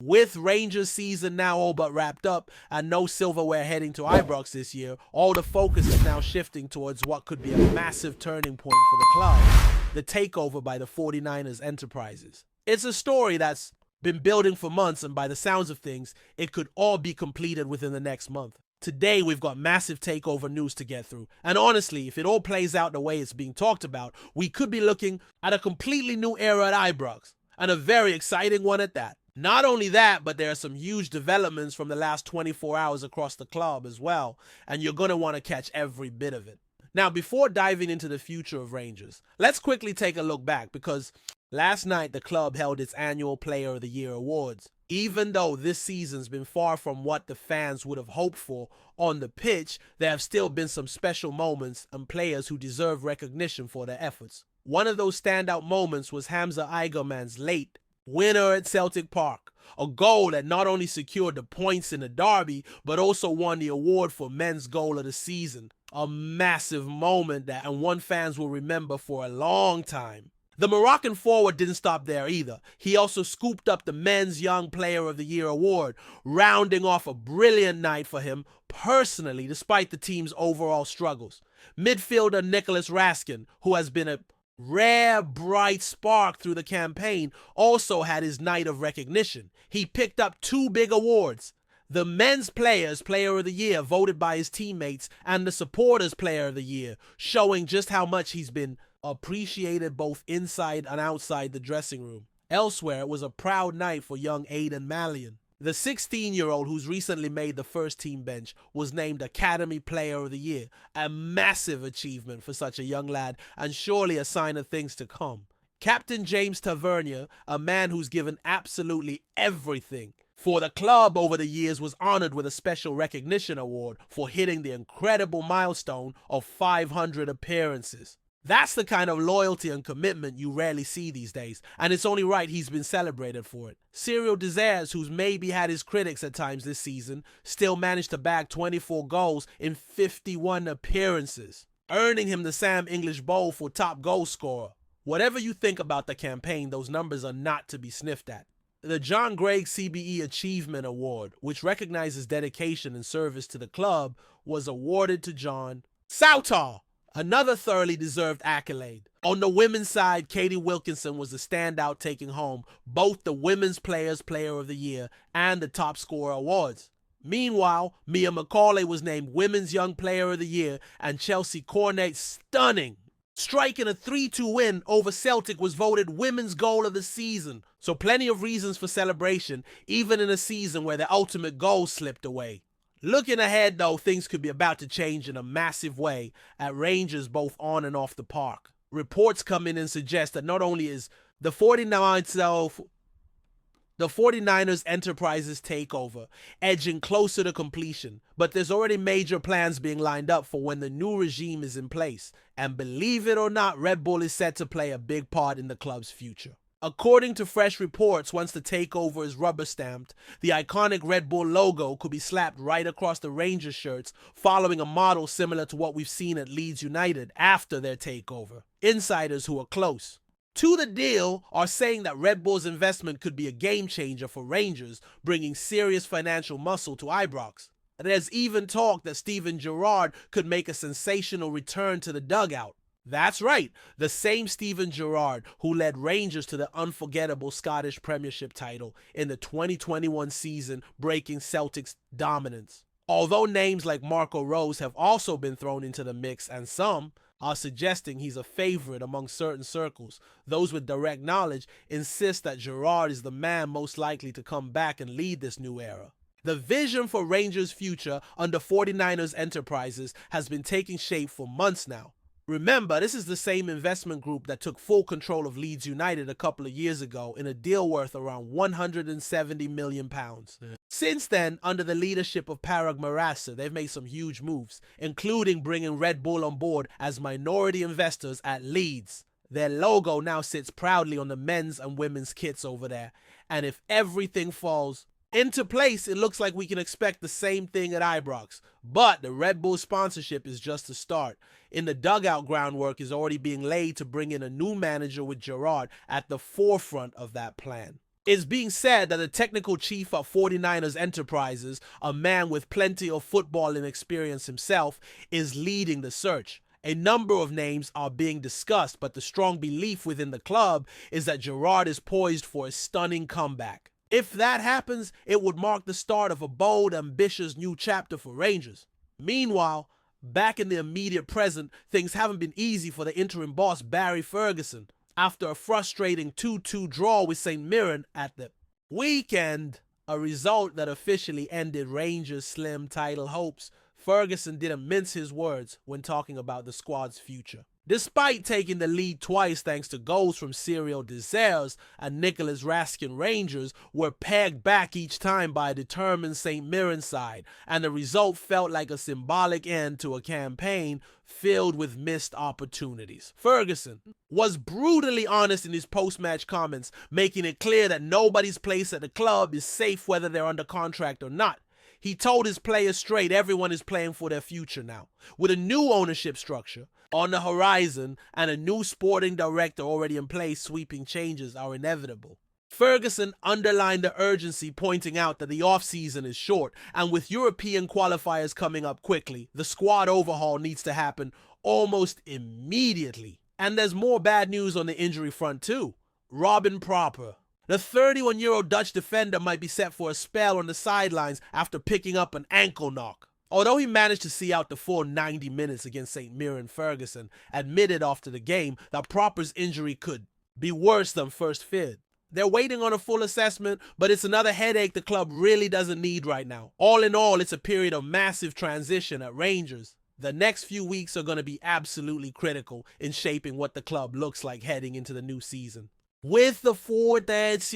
With Rangers season now all but wrapped up and no silverware heading to Ibrox this year, all the focus is now shifting towards what could be a massive turning point for the club, the takeover by the 49ers enterprises. It's a story that's been building for months, and by the sounds of things, it could all be completed within the next month. Today, we've got massive takeover news to get through. And honestly, if it all plays out the way it's being talked about, we could be looking at a completely new era at Ibrox, and a very exciting one at that. Not only that, but there are some huge developments from the last 24 hours across the club as well, and you're going to want to catch every bit of it. Now, before diving into the future of Rangers, let's quickly take a look back, because last night the club held its annual Player of the Year awards. Even though this season's been far from what the fans would have hoped for on the pitch, there have still been some special moments and players who deserve recognition for their efforts. One of those standout moments was Hamza Eigerman's late winner at Celtic Park, a goal that not only secured the points in the derby, but also won the award for men's goal of the season. A massive moment that and one fans will remember for a long time. The Moroccan forward didn't stop there either. He also scooped up the Men's Young Player of the Year award, rounding off a brilliant night for him personally, despite the team's overall struggles. Midfielder Nicholas Raskin, who has been a rare bright spark through the campaign, also had his night of recognition. He picked up 2 big awards: the Men's Players Player of the Year, voted by his teammates, and the Supporters Player of the Year, showing just how much he's been appreciated both inside and outside the dressing room. Elsewhere, it was a proud night for young Aidan Mallion. The 16-year-old who's recently made the first team bench was named Academy Player of the Year, a massive achievement for such a young lad and surely a sign of things to come. Captain James Tavernier, a man who's given absolutely everything for the club over the years, was honored with a special recognition award for hitting the incredible milestone of 500 appearances. That's the kind of loyalty and commitment you rarely see these days, and it's only right he's been celebrated for it. Cyril Desires, who's maybe had his critics at times this season, still managed to bag 24 goals in 51 appearances, earning him the Sam English Bowl for top goal scorer. Whatever you think about the campaign, those numbers are not to be sniffed at. The John Gregg CBE Achievement Award, which recognizes dedication and service to the club, was awarded to John Southall, another thoroughly deserved accolade. On the women's side, Katie Wilkinson was the standout, taking home both the Women's Players Player of the Year and the Top Scorer awards. Meanwhile, Mia McCauley was named Women's Young Player of the Year, and Chelsea Cornet, striking a 3-2 win over Celtic, was voted Women's Goal of the Season. So plenty of reasons for celebration, even in a season where the ultimate goal slipped away. Looking ahead, though, things could be about to change in a massive way at Rangers, both on and off the park. Reports come in and suggest that not only is the 49ers Enterprises takeover edging closer to completion, but there's already major plans being lined up for when the new regime is in place. And believe it or not, Red Bull is set to play a big part in the club's future. According to fresh reports, once the takeover is rubber-stamped, the iconic Red Bull logo could be slapped right across the Rangers shirts, following a model similar to what we've seen at Leeds United after their takeover. Insiders who are close to the deal are saying that Red Bull's investment could be a game-changer for Rangers, bringing serious financial muscle to Ibrox. There's even talk that Steven Gerrard could make a sensational return to the dugout. That's right, the same Steven Gerrard who led Rangers to the unforgettable Scottish Premiership title in the 2021 season, breaking Celtic's dominance. Although names like Marco Rose have also been thrown into the mix, and some are suggesting he's a favorite among certain circles, those with direct knowledge insist that Gerrard is the man most likely to come back and lead this new era. The vision for Rangers' future under 49ers Enterprises has been taking shape for months now. Remember, this is the same investment group that took full control of Leeds United a couple of years ago in a deal worth around £170 million. Since then, under the leadership of Parag Marasa, they've made some huge moves, including bringing Red Bull on board as minority investors at Leeds. Their logo now sits proudly on the men's and women's kits over there, and if everything falls into place, it looks like we can expect the same thing at Ibrox. But the Red Bull sponsorship is just the start. In the dugout, groundwork is already being laid to bring in a new manager, with Gerrard at the forefront of that plan. It's being said that the technical chief at 49ers Enterprises, a man with plenty of footballing experience himself, is leading the search. A number of names are being discussed, but the strong belief within the club is that Gerrard is poised for a stunning comeback. If that happens, it would mark the start of a bold, ambitious new chapter for Rangers. Meanwhile, back in the immediate present, things haven't been easy for the interim boss Barry Ferguson after a frustrating 2-2 draw with St. Mirren at the weekend, a result that officially ended Rangers' slim title hopes. Ferguson didn't mince his words when talking about the squad's future. Despite taking the lead twice thanks to goals from Cyril Desires and Nicholas Raskin, Rangers were pegged back each time by a determined St. Mirren side, and the result felt like a symbolic end to a campaign filled with missed opportunities. Ferguson was brutally honest in his post-match comments, making it clear that nobody's place at the club is safe whether they're under contract or not. He told his players straight everyone is playing for their future now. With a new ownership structure on the horizon and a new sporting director already in place, sweeping changes are inevitable. Ferguson underlined the urgency, pointing out that the off-season is short, and with European qualifiers coming up quickly, the squad overhaul needs to happen almost immediately. And there's more bad news on the injury front too. Robin Proper, the 31-year-old Dutch defender, might be set for a spell on the sidelines after picking up an ankle knock. Although he managed to see out the full 90 minutes against St. Mirren, Ferguson admitted after the game that Proper's injury could be worse than first feared. They're waiting on a full assessment, but it's another headache the club really doesn't need right now. All in all, it's a period of massive transition at Rangers. The next few weeks are going to be absolutely critical in shaping what the club looks like heading into the new season. With the 49ers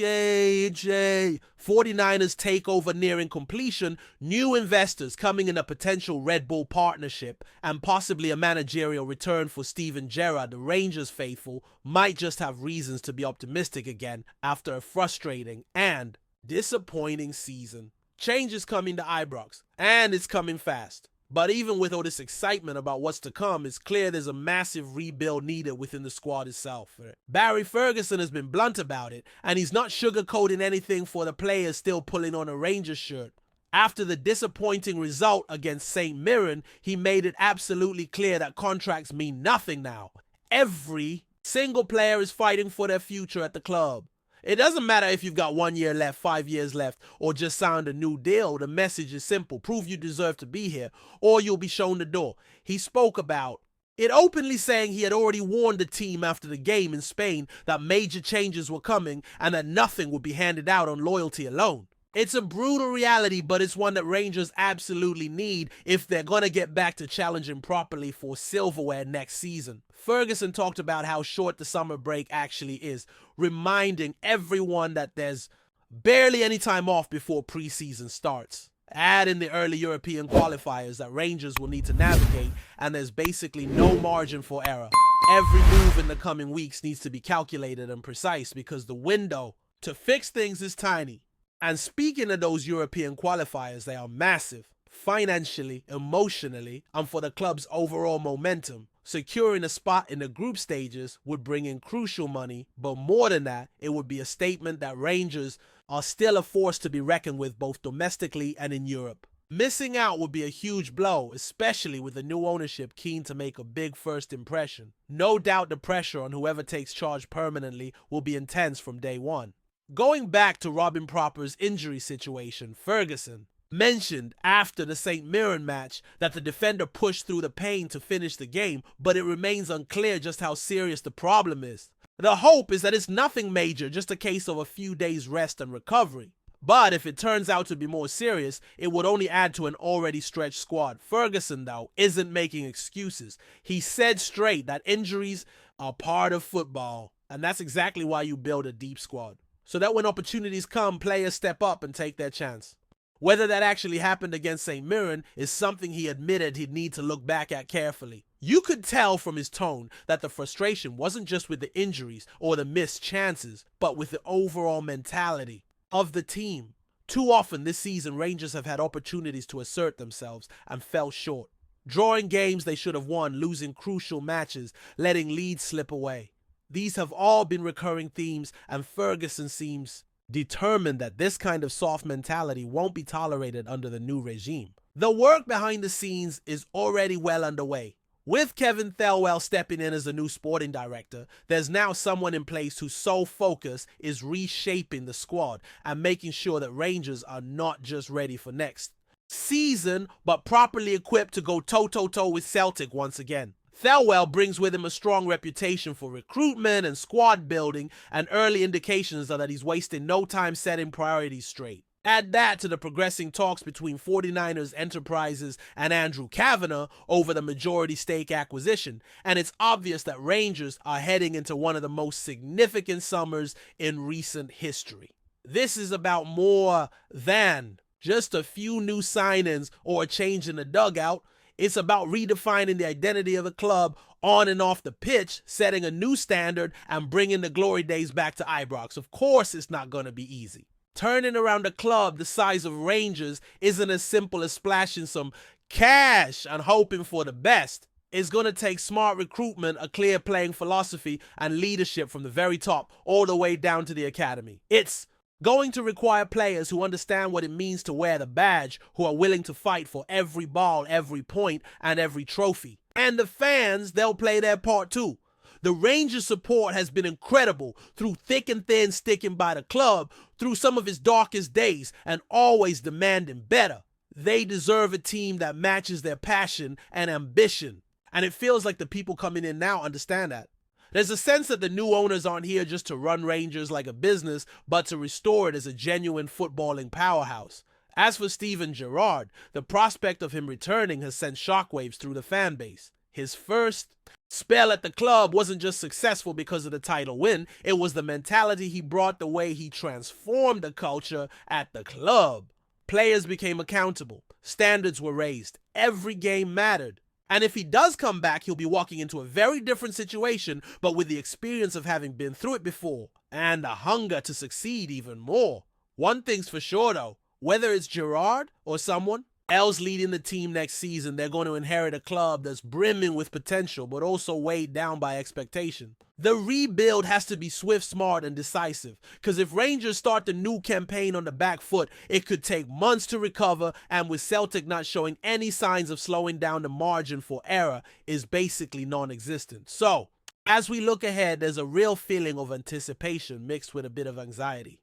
takeover nearing completion, new investors coming in a potential Red Bull partnership, and possibly a managerial return for Steven Gerrard, the Rangers faithful, might just have reasons to be optimistic again after a frustrating and disappointing season. Change is coming to Ibrox, and it's coming fast. But even with all this excitement about what's to come, it's clear there's a massive rebuild needed within the squad itself. Barry Ferguson has been blunt about it, and he's not sugarcoating anything for the players still pulling on a Rangers shirt. After the disappointing result against St. Mirren, he made it absolutely clear that contracts mean nothing now. Every single player is fighting for their future at the club. It doesn't matter if you've got 1 year left, 5 years left, or just signed a new deal. The message is simple. Prove you deserve to be here, or you'll be shown the door. He spoke about it openly, saying he had already warned the team after the game in Spain that major changes were coming and that nothing would be handed out on loyalty alone. It's a brutal reality, but it's one that Rangers absolutely need if they're going to get back to challenging properly for silverware next season. Ferguson talked about how short the summer break actually is, reminding everyone that there's barely any time off before preseason starts. Add in the early European qualifiers that Rangers will need to navigate, and there's basically no margin for error. Every move in the coming weeks needs to be calculated and precise because the window to fix things is tiny. And speaking of those European qualifiers, they are massive, financially, emotionally, and for the club's overall momentum. Securing a spot in the group stages would bring in crucial money, but more than that, it would be a statement that Rangers are still a force to be reckoned with both domestically and in Europe. Missing out would be a huge blow, especially with the new ownership keen to make a big first impression. No doubt the pressure on whoever takes charge permanently will be intense from day one. Going back to Robin Proper's injury situation, Ferguson mentioned after the St. Mirren match that the defender pushed through the pain to finish the game, but it remains unclear just how serious the problem is. The hope is that it's nothing major, just a case of a few days rest and recovery. But if it turns out to be more serious, it would only add to an already stretched squad. Ferguson, though, isn't making excuses. He said straight that injuries are part of football, and that's exactly why you build a deep squad, so that when opportunities come, players step up and take their chance. Whether that actually happened against St. Mirren is something he admitted he'd need to look back at carefully. You could tell from his tone that the frustration wasn't just with the injuries or the missed chances, but with the overall mentality of the team. Too often this season, Rangers have had opportunities to assert themselves and fell short. Drawing games they should have won, losing crucial matches, letting leads slip away. These have all been recurring themes, and Ferguson seems determined that this kind of soft mentality won't be tolerated under the new regime. The work behind the scenes is already well underway. With Kevin Thelwell stepping in as the new sporting director, there's now someone in place whose sole focus is reshaping the squad and making sure that Rangers are not just ready for next season, but properly equipped to go toe-to-toe with Celtic once again. Thelwell brings with him a strong reputation for recruitment and squad building, and early indications are that he's wasting no time setting priorities straight. Add that to the progressing talks between 49ers Enterprises and Andrew Kavanagh over the majority stake acquisition, and it's obvious that Rangers are heading into one of the most significant summers in recent history. This is about more than just a few new signings or a change in the dugout. It's about redefining the identity of the club on and off the pitch, setting a new standard, and bringing the glory days back to Ibrox. Of course, it's not going to be easy. Turning around a club the size of Rangers isn't as simple as splashing some cash and hoping for the best. It's going to take smart recruitment, a clear playing philosophy, and leadership from the very top all the way down to the academy. It's going to require players who understand what it means to wear the badge, who are willing to fight for every ball, every point, and every trophy. And the fans, they'll play their part too. The Rangers' support has been incredible, through thick and thin sticking by the club, through some of its darkest days, and always demanding better. They deserve a team that matches their passion and ambition. And it feels like the people coming in now understand that. There's a sense that the new owners aren't here just to run Rangers like a business, but to restore it as a genuine footballing powerhouse. As for Steven Gerrard, the prospect of him returning has sent shockwaves through the fan base. His first spell at the club wasn't just successful because of the title win, it was the mentality he brought, the way he transformed the culture at the club. Players became accountable, standards were raised, every game mattered. And if he does come back, he'll be walking into a very different situation, but with the experience of having been through it before, and the hunger to succeed even more. One thing's for sure though, whether it's Gerrard or someone else leading the team next season, they're going to inherit a club that's brimming with potential, but also weighed down by expectation. The rebuild has to be swift, smart, and decisive, because if Rangers start the new campaign on the back foot, it could take months to recover, and with Celtic not showing any signs of slowing down, the margin for error is basically non-existent. So, as we look ahead, there's a real feeling of anticipation mixed with a bit of anxiety.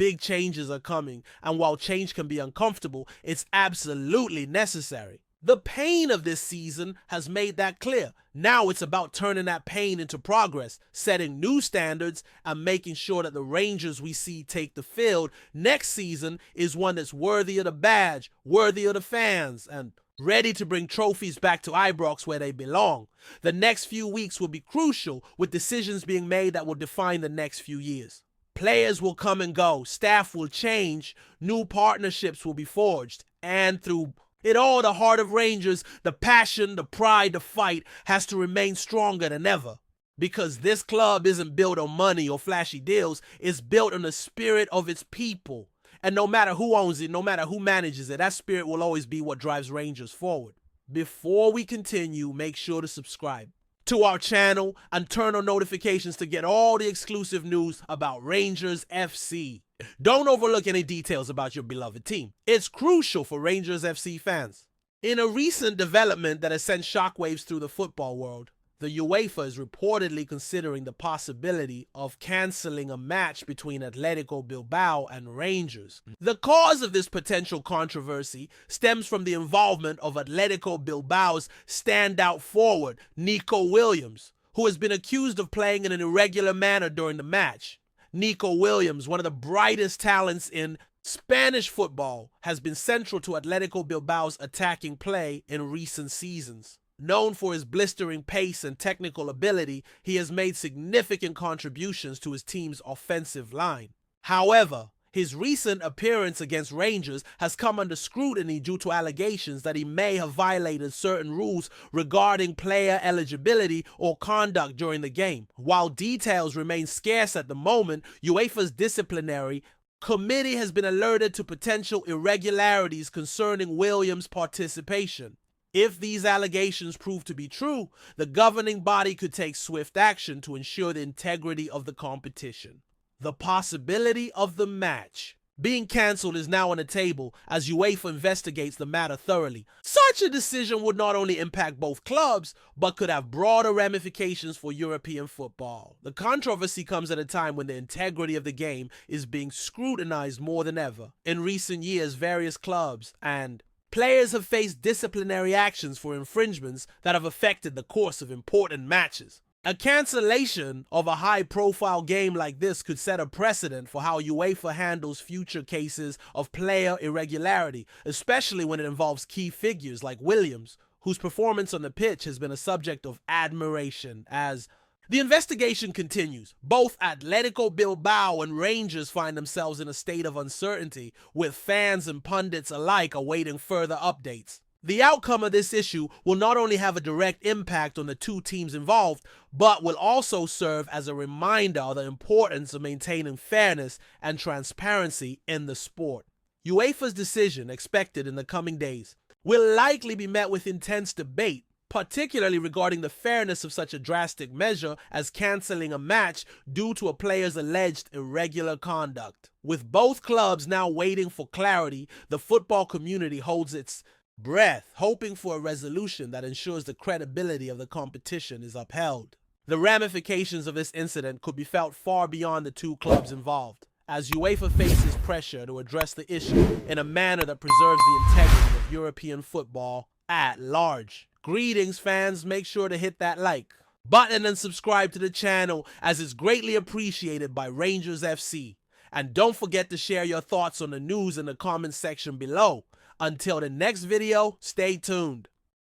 Big changes are coming, and while change can be uncomfortable, it's absolutely necessary. The pain of this season has made that clear. Now it's about turning that pain into progress, setting new standards, and making sure that the Rangers we see take the field next season is one that's worthy of the badge, worthy of the fans, and ready to bring trophies back to Ibrox where they belong. The next few weeks will be crucial, with decisions being made that will define the next few years. Players will come and go, staff will change, new partnerships will be forged, and through it all, the heart of Rangers, the passion, the pride, the fight has to remain stronger than ever. Because this club isn't built on money or flashy deals, it's built on the spirit of its people. And no matter who owns it, no matter who manages it, that spirit will always be what drives Rangers forward. Before we continue, make sure to subscribe to our channel and turn on notifications to get all the exclusive news about Rangers FC. Don't overlook any details about your beloved team. It's crucial for Rangers FC fans. In a recent development that has sent shockwaves through the football world, the UEFA is reportedly considering the possibility of cancelling a match between Atletico Bilbao and Rangers. The cause of this potential controversy stems from the involvement of Atletico Bilbao's standout forward, Nico Williams, who has been accused of playing in an irregular manner during the match. Nico Williams, one of the brightest talents in Spanish football, has been central to Atletico Bilbao's attacking play in recent seasons. Known for his blistering pace and technical ability, he has made significant contributions to his team's offensive line. However, his recent appearance against Rangers has come under scrutiny due to allegations that he may have violated certain rules regarding player eligibility or conduct during the game. While details remain scarce at the moment, UEFA's disciplinary committee has been alerted to potential irregularities concerning Williams' participation. If these allegations prove to be true, the governing body could take swift action to ensure the integrity of the competition. The possibility of the match being cancelled is now on the table as UEFA investigates the matter thoroughly. Such a decision would not only impact both clubs, but could have broader ramifications for European football. The controversy comes at a time when the integrity of the game is being scrutinized more than ever. In recent years, various clubs and players have faced disciplinary actions for infringements that have affected the course of important matches. A cancellation of a high-profile game like this could set a precedent for how UEFA handles future cases of player irregularity, especially when it involves key figures like Williams, whose performance on the pitch has been a subject of admiration. As the investigation continues, both Atletico Bilbao and Rangers find themselves in a state of uncertainty, with fans and pundits alike awaiting further updates. The outcome of this issue will not only have a direct impact on the two teams involved, but will also serve as a reminder of the importance of maintaining fairness and transparency in the sport. UEFA's decision, expected in the coming days, will likely be met with intense debate, particularly regarding the fairness of such a drastic measure as cancelling a match due to a player's alleged irregular conduct. With both clubs now waiting for clarity, the football community holds its breath, hoping for a resolution that ensures the credibility of the competition is upheld. The ramifications of this incident could be felt far beyond the two clubs involved, as UEFA faces pressure to address the issue in a manner that preserves the integrity of European football at large. Greetings, fans. Make sure to hit that like button and subscribe to the channel, as it's greatly appreciated by Rangers FC. And don't forget to share your thoughts on the news in the comments section below. Until the next video, stay tuned.